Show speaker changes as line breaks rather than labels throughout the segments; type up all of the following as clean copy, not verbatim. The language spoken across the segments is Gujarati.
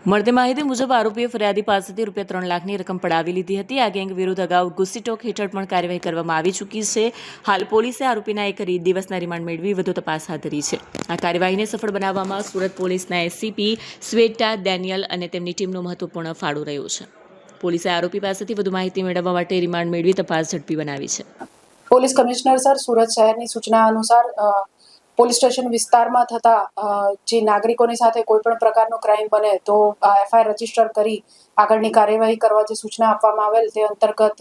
મળતી માહિતી મુજબ આરોપીએ ફરિયાદી પાસેથી રૂપિયા 3 લાખની રકમ પડાવી લીધી હતી। આ ગેંગ વિરુદ્ધ અગાઉ ગુસ્સીટોક હેઠળ પણ કાર્યવાહી કરવામાં આવી ચૂકી છે। હાલ પોલીસે આરોપીના 1 દિવસના રિમાન્ડ મેળવી વધુ તપાસ હાથ ધરી છે। આ કાર્યવાહીને સફળ બનાવવામાં સુરત પોલીસના એસીપી શ્વેતા ડેનિયલ અને તેમની ટીમનો મહત્વપૂર્ણ ફાળો રહ્યો છે। પોલીસે આરોપી પાસેથી વધુ માહિતી મેળવવા માટે રિમાન્ડ મેળવી તપાસ ઝડપી બનાવી છે।
પોલીસ કમિશનર સર સુરત શહેરની સૂચના અનુસાર પોલીસ સ્ટેશન વિસ્તારમાં થતા જે નાગરિકોની સાથે કોઈ પણ પ્રકારનો ક્રાઇમ બને તો એફઆઈઆર રજીસ્ટર કરી આગળની કાર્યવાહી કરવા જે સૂચના આપવામાં આવેલ તે અંતર્ગત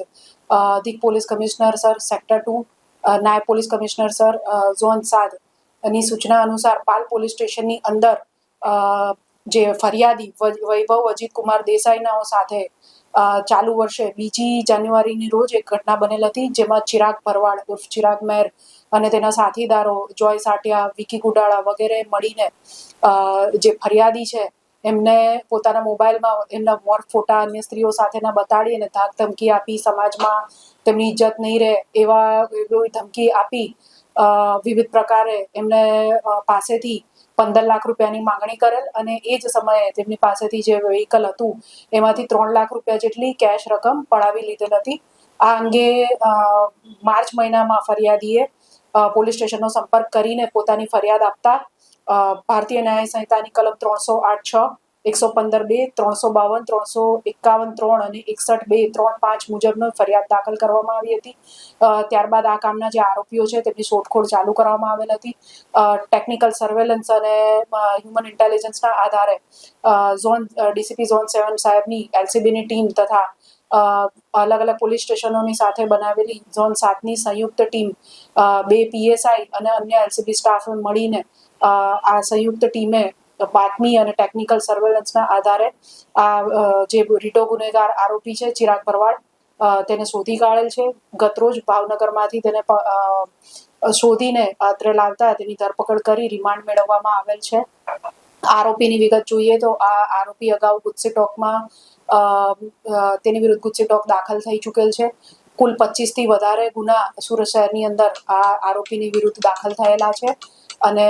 અધિક પોલીસ કમિશનર સર સેક્ટર 2 નાયબ પોલીસ કમિશનર સર ઝોન 7 ની સૂચના અનુસાર પાલ પોલીસ સ્ટેશનની અંદર જે ફરિયાદી વૈભવ અજીત કુમાર દેસાઈનાઓ સાથે ચાલુ વર્ષે 2 જાન્યુઆરીની રોજ એક ઘટના બનેલ હતી, જેમાં ચિરાગ ભરવાડ ઉર્ફ ચિરાગ મેર અને તેના સાથીદારો જોય સાટિયા, વિકી ગુડાળા વગેરે મળીને જે ફરિયાદી છે એમને પોતાના મોબાઈલમાં એમના મોર ફોટા અન્ય સ્ત્રીઓ સાથેના બતાડી અને ધાક ધમકી આપી સમાજમાં તેમની ઇજ્જત નહીં રહે એવી ધમકી આપી વિવિધ પ્રકારે એમને પાસેથી 15 લાખ રૂપિયાની માંગણી કરેલ અને એ જ સમયે તેમની પાસેથી જે વ્હીકલ હતું એમાંથી 3 લાખ રૂપિયા જેટલી કેશ રકમ પડાવી લીધેલ હતી। આ અંગે માર્ચ મહિનામાં ફરિયાદીએ પોલીસ સ્ટેશનનો સંપર્ક કરીને પોતાની ફરિયાદ આપતા ભારતીય ન્યાય સંહિતાની કલમ 308(6), 115(2), 352, 351(3) અને 61(2)(3)(5) મુજબનો ફરિયાદ દાખલ કરવામાં આવી હતી। ત્યારબાદ આ કામના જે આરોપીઓ છે તેમની શોધખોળ ચાલુ કરવામાં આવેલ હતી। ટેકનિકલ સર્વેલન્સ અને હ્યુમન ઇન્ટેલિજન્સના આધારે ડીસીપી ઝોન 7 સાહેબની એલસીબીની ટીમ તથા અલગ અલગ પોલીસ સ્ટેશનોની સાથે બનાવેલી ઝોન 7ની સંયુક્ત ટીમ 2 પીએસઆઈ અને અન્ય એલસીબી સ્ટાફ મળીને આ સંયુક્ત ટીમે બાતમી અને ટેકનિકલ સર્વેલન્સના આધારે આ જે રીટો ગુનેગાર આરોપી છે ચિરાગ ભરવાડ તેને શોધી કાઢેલ છે। ગતરોજ ભાવનગરમાંથી તેને શોધીને અત્રે લાવતા તેની ધરપકડ કરી રિમાન્ડ મેળવવામાં આવેલ છે। આરોપીની વિગત જોઈએ તો આ આરોપી અગાઉ ગુસ્સીટોકમાં તેની વિરુદ્ધ ગુસ્સીટોક દાખલ થઈ ચૂકેલ છે। કુલ 25થી વધારે ગુના સુરત શહેરની અંદર આ આરોપીની વિરુદ્ધ દાખલ થયેલા છે અને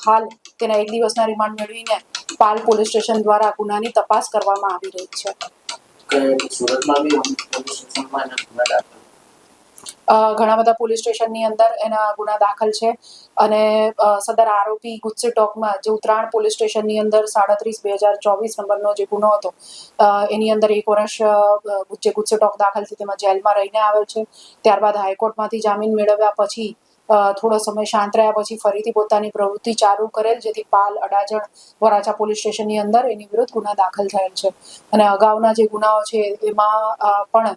હાલ તેના 1 દિવસના રિમાન્ડ મેળવીને પાલ પોલીસ સ્ટેશન દ્વારા ગુનાની તપાસ કરવામાં આવી રહી છે। ઘણા બધા પોલીસ સ્ટેશનની અંદર એના ગુના દાખલ છે અને સદર આરોપી ગુસ્સીટોકમાં જે ઉત્તરાયણ પોલીસ સ્ટેશનની અંદર 37/2024 નંબરનો જે ગુનો હતો એની અંદર 1 વર્ષ જે ગુસ્સીટોક દાખલ છે તેમાં જેલમાં રહીને આવેલ છે। ત્યારબાદ હાઈકોર્ટમાંથી જામીન મેળવ્યા પછી થોડો સમય શાંત રહ્યા પછી ફરીથી પોતાની પ્રવૃત્તિ ચાલુ કરેલ, જેથી પાલ, અડાજણ, વરાછા પોલીસ સ્ટેશનની અંદર એની વિરુદ્ધ ગુના દાખલ થયેલ છે અને અગાઉના જે ગુનાઓ છે એમાં પણ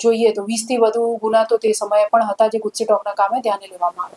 જોઈએ તો 20થી વધુ ગુના તો તે સમયે પણ હતા જે ગુસ્સીટોકના કામે ધ્યાને લેવામાં